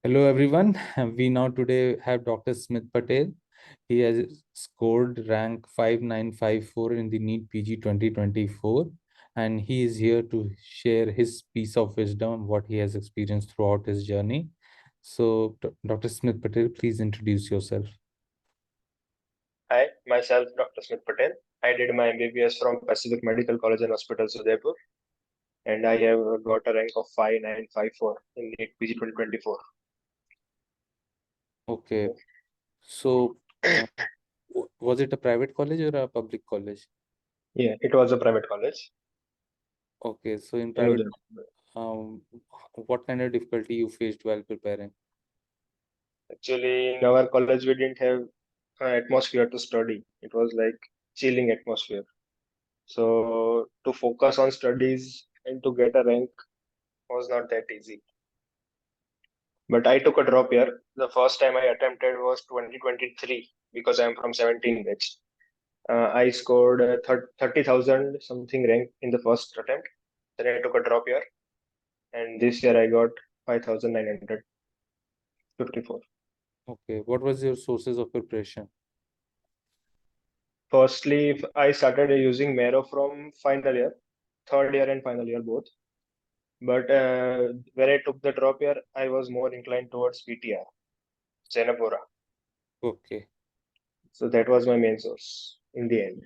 Hello everyone. We now today have Dr. Smith Patel. He has scored rank 5954 in the NEETPG 2024 and he is here to share his piece of wisdom, what he has experienced throughout his journey. So Dr. Smith Patel, please introduce yourself. Hi, myself Dr. Smit Patel. I did my MBBS from Pacific Medical College and Hospital, Udaipur, and I have got a rank of 5954 in NEET PG 2024. Okay. So was it a private college or a public college? Yeah, it was a private college Okay. So in in private, Udaipur. um, what kind of difficulty you faced while preparing? Actually, in our college, we didn't have atmosphere to study. It was like chilling atmosphere. So to focus on studies and to get a rank was not that easy. But I took a drop year. The first time I attempted was 2023 because I'm from 17 batch. I scored 30,000 something rank in the first attempt. Then I took a drop year, and this year I got 5,954. Okay. What was your sources of preparation? Firstly, I started using Mero from final year, third year and final year both. But when I took the drop year, I was more inclined towards PTR, Senapura. Okay. So that was my main source in the end.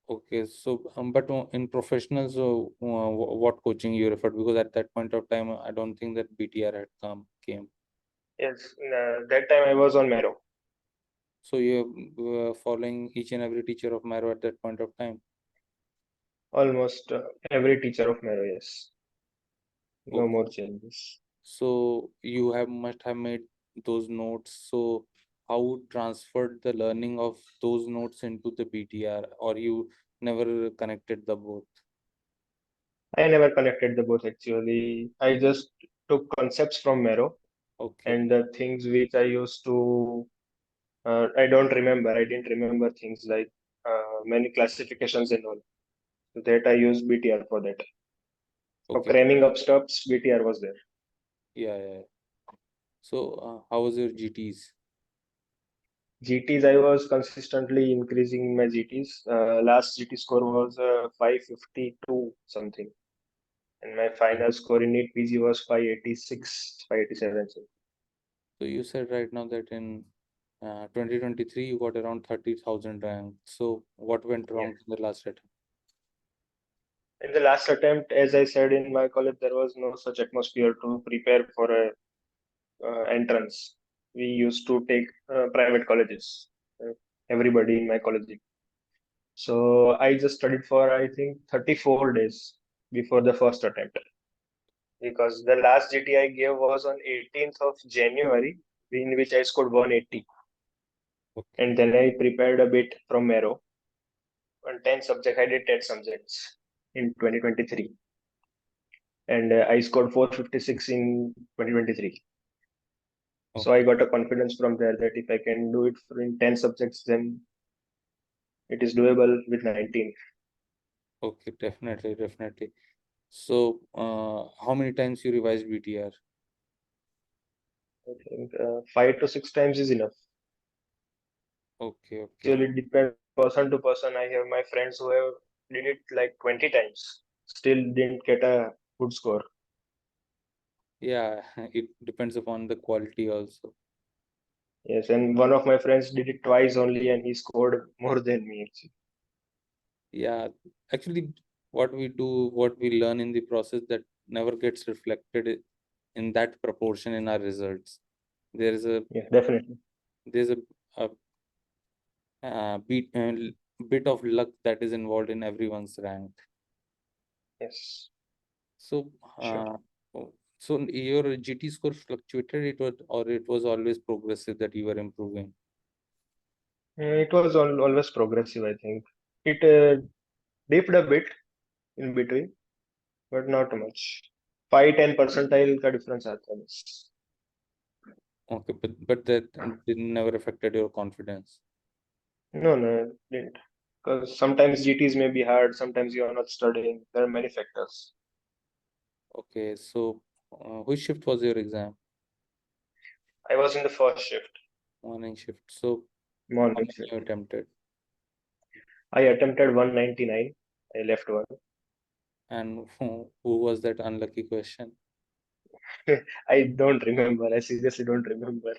Okay, so but in professionals, what coaching you referred? Because at that point of time, I don't think that BTR had came. Yes, that time I was on Mero. So you were following each and every teacher of Maro at that point of time. Almost every teacher of Mero, yes. No Okay, more changes. so you have must have made those notes. So how transferred the learning of those notes into the BTR, or you never connected the both? I never connected the both actually. I just took concepts from Mero Okay, and the things which I used to, I don't remember. I didn't remember things like many classifications and all. So that I used BTR for that. For okay, cramming up stuffs, BTR was there. yeah, yeah. Yeah. So how was your GTs? GTs, I was consistently increasing my GTs. Last GT score was 552 something. And my final score in NEET PG was 586, 587. So you said right now that in 2023 you got around 30,000 rank. So what went Yeah. wrong in the last attempt? In the last attempt, as I said in my college, there was no such atmosphere to prepare for a entrance. We used to take private colleges, uh, everybody in my college. So I just studied for I think 34 days before the first attempt because the last GT I gave was on 18th of January, in which I scored 180. Okay, And then I prepared a bit from Mero. On 10 subjects, I did 10 subjects in 2023. And I scored 456 in 2023. So I okay, got a confidence from there that if I can do it in 10 subjects, then it is doable with 19. okay, definitely, definitely. So how many times you revised BTR? I think 5 to 6 times is enough. Okay, okay. Actually, it depends person to person. I have my friends who have did it like 20 times, still didn't get a good score. Yeah, it depends upon the quality also. Yes, and one of my friends did it twice only, and he scored more than me. Actually. Yeah, actually, what we do, what we learn in the process that never gets reflected in that proportion in our results. There is a Yeah, definitely. there's a bit of luck that is involved in everyone's rank. Yes, So, sure. so your GT score fluctuated, it was or it was always progressive that you were improving. It was always progressive, I think. It dipped a bit in between, but not much. 5-10 percentile का difference आता है बस. Okay, but that didn't never affected your confidence. No, no, it didn't. Because sometimes GTs may be hard, sometimes you are not studying. There are many factors. Okay, so which shift was your exam? I was in the first shift, Morning shift. So how morning many you shift. attempted? I attempted 199. I left one. And who was that unlucky question? I don't remember. I seriously don't remember.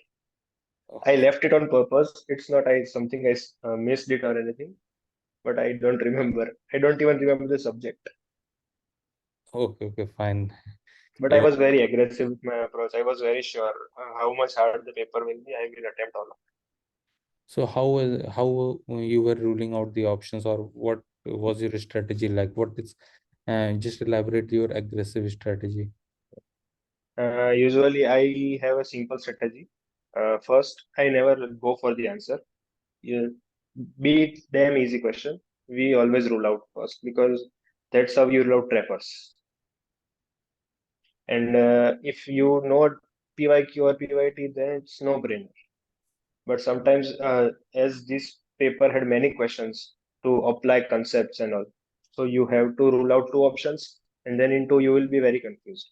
I Okay, left it on purpose. It's not I something I missed it or anything, but I don't remember. I don't even remember the subject. okay, fine. But I Uh, was very aggressive with my approach. I was very sure how much hard the paper will be. I will attempt all of So how you were ruling out the options, or what was your strategy like? What is just elaborate your aggressive strategy. it. Usually, I have a simple strategy. First, I never go for the answer. You, be it damn easy question, we always rule out first because that's how you rule out trappers. And if you know PYQ or PYT, then it's no brainer. But sometimes, as this paper had many questions to apply concepts and all, so you have to rule out two options, and then into you will be very confused.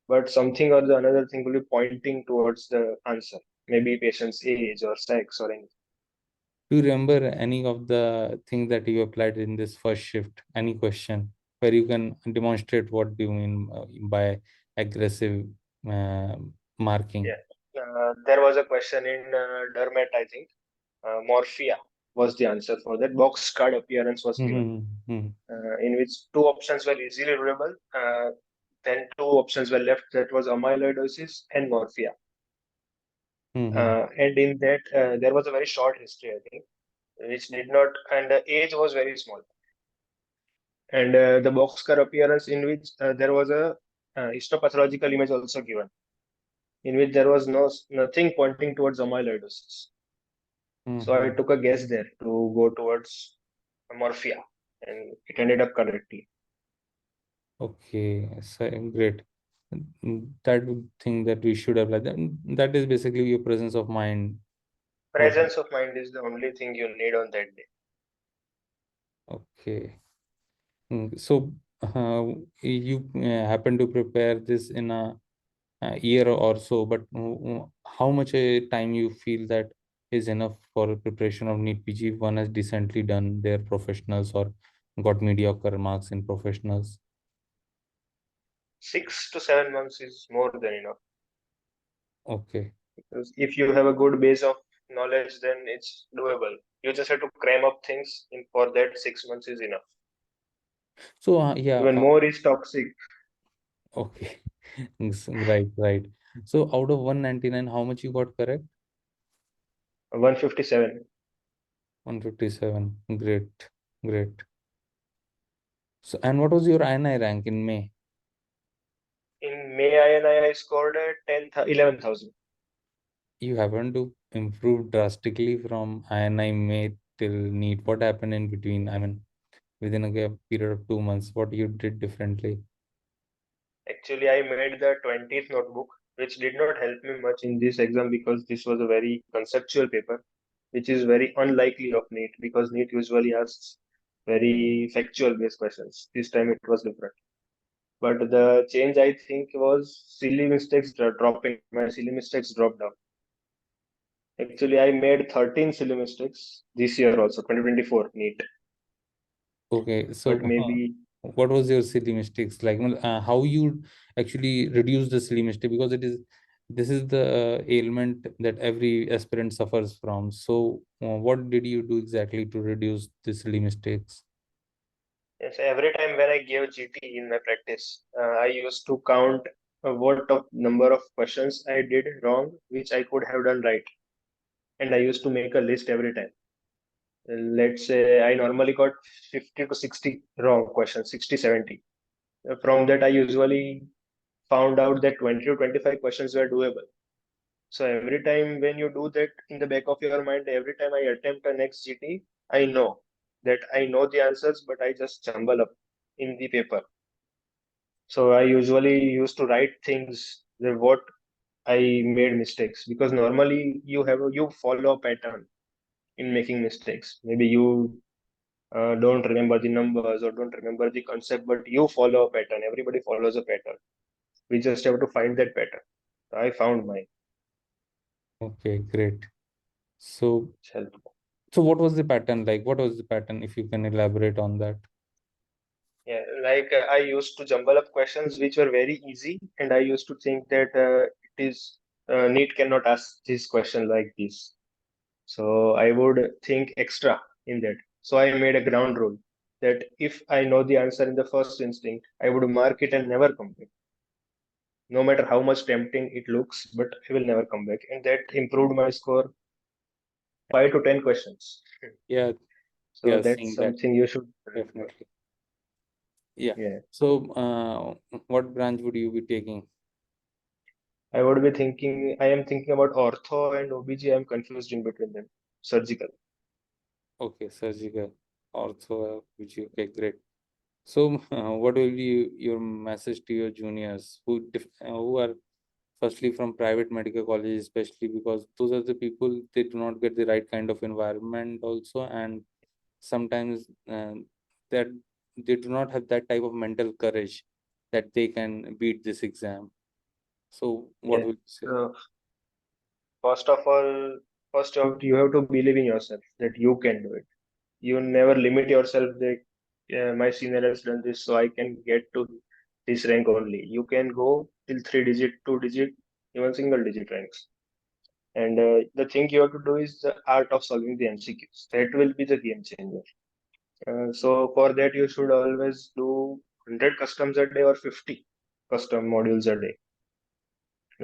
But something or the another thing will be pointing towards the answer, maybe patient's age or sex or anything. Do you remember any of the things that you applied in this first shift? Any question where you can demonstrate what do you mean by aggressive uh, marking? Yeah. There was a question in Dermat, I think. Morphia was the answer for that. Box card appearance was given, Mm-hmm. in which two options were easily readable. Then two options were left. That was amyloidosis and morphia. Mm-hmm. And in that, there was a very short history, I think, which did not, and the age was very small. And the boxcar appearance, in which there was a histopathological image also given, in which there was nothing pointing towards amyloidosis. So I Mm-hmm. took a guess there to go towards morphia, and it ended up correctly. Okay, so great. That thing that we should have like that is basically your presence of mind. What? Presence of mind is the only thing you need on that day. Okay. So you happen to prepare this in a year or so, but how much time you feel that is enough for preparation of NEET PG? One has decently done their professionals or got mediocre marks in professionals. 6 to 7 months is more than enough. Okay. Because if you have a good base of knowledge, then it's doable. You just have to cram up things in for that 6 months is enough. So yeah, Even more is toxic. okay. Right. So out of 199, how much you got correct? 157. 157. Great. So and what was your INI rank in May? In May I scored 11,000. You happen to improve drastically from INI May till NEET. What happened in between? I mean, within a gap period of 2 months, what you did differently? Actually, I made the 20th notebook, which did not help me much in this exam because this was a very conceptual paper, which is very unlikely of NEET because NEET usually asks very factual based questions. This time it was different. But the change I think was silly mistakes dropping. My silly mistakes dropped down. Actually, I made 13 silly mistakes this year also, 2024 NEET. Okay, But so maybe what was your silly mistakes like? Well, how you actually reduce the silly mistake, because this is the ailment that every aspirant suffers from. So what did you do exactly to reduce the silly mistakes? yes, every time when I gave GT in my practice, I used to count what of number of questions I did wrong, which I could have done right. And I used to make a list every time. Let's say I normally got 50 to 60 wrong questions, 60, 70. From that, I usually found out that 20 to 25 questions were doable. So every time when you do that in the back of your mind, every time I attempt a next GT, I know that I know the answers, but I just jumble up in the paper. So I usually used to write things that what I made mistakes because normally you follow a pattern in making mistakes. Maybe you don't remember the numbers or don't remember the concept, but you follow a pattern. Everybody follows a pattern. We just have to find that pattern. I found mine. Okay, great. So, It's helpful. so what was the pattern like? What was the pattern, if you can elaborate on that? Yeah, like I used to jumble up questions which were very easy, and I used to think that it is NEET cannot ask this question like this. So I would think extra in that. So I made a ground rule that if I know the answer in the first instinct, I would mark it and never come back. No matter how much tempting it looks, but I will never come back. And that improved my score 5 to 10 questions. Yeah, So yeah, that's seeing that, something you should remember. definitely. Yeah. Yeah. So, what branch would you be taking? I am thinking about ortho and OBG. I'm confused in between them. Surgical. Okay, surgical, ortho, which you, okay, great. So, what will be your message to your juniors who are firstly from private medical colleges, especially because those are the people, they do not get the right kind of environment also, and sometimes that they do not have that type of mental courage that they can beat this exam. So, what Yeah. will you say? So first of all, you have to believe in yourself that you can do it. You never limit yourself that my senior has done this, so I can get to this rank only. You can go till 3 digit, 2 digit, even single digit ranks. And the thing you have to do is the art of solving the MCQs. That will be the game changer. So for that, you should always do 100 customs a day or 50 custom modules a day.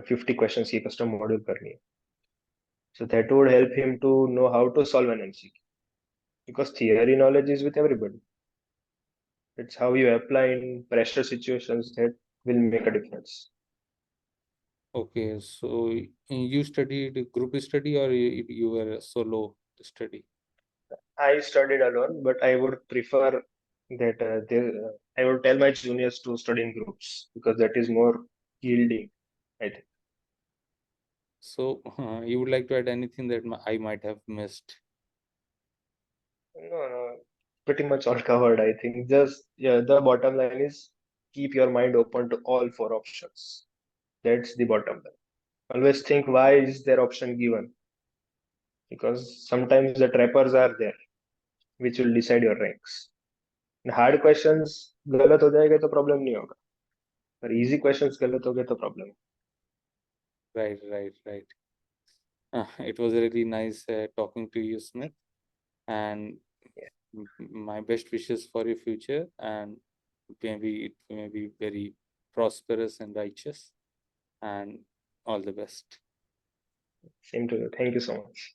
50 questions की custom module करनी है. So that would help him to know how to solve an MCQ. Because theory knowledge is with everybody. It's how you apply in pressure situations that will make a difference. Okay, so you studied group study, or you were solo study? I studied alone, but I would prefer that I would tell my juniors to study in groups because that is more yielding, I think. So, you would like to add anything that I might have missed? No, no, pretty much all covered, I think. Just, yeah, the bottom line is keep your mind open to all four options. That's the bottom line. Always think why is there option given? Because sometimes the trappers are there, which will decide your ranks. Hard questions गलत हो जाएगा तो problem नहीं होगा पर easy questions गलत हो गए तो problem. Right, right, right. It was really nice talking to you, Smith, and my best wishes for your future, and maybe it may be very prosperous and righteous, and all the best. Same to you. Thank you so much.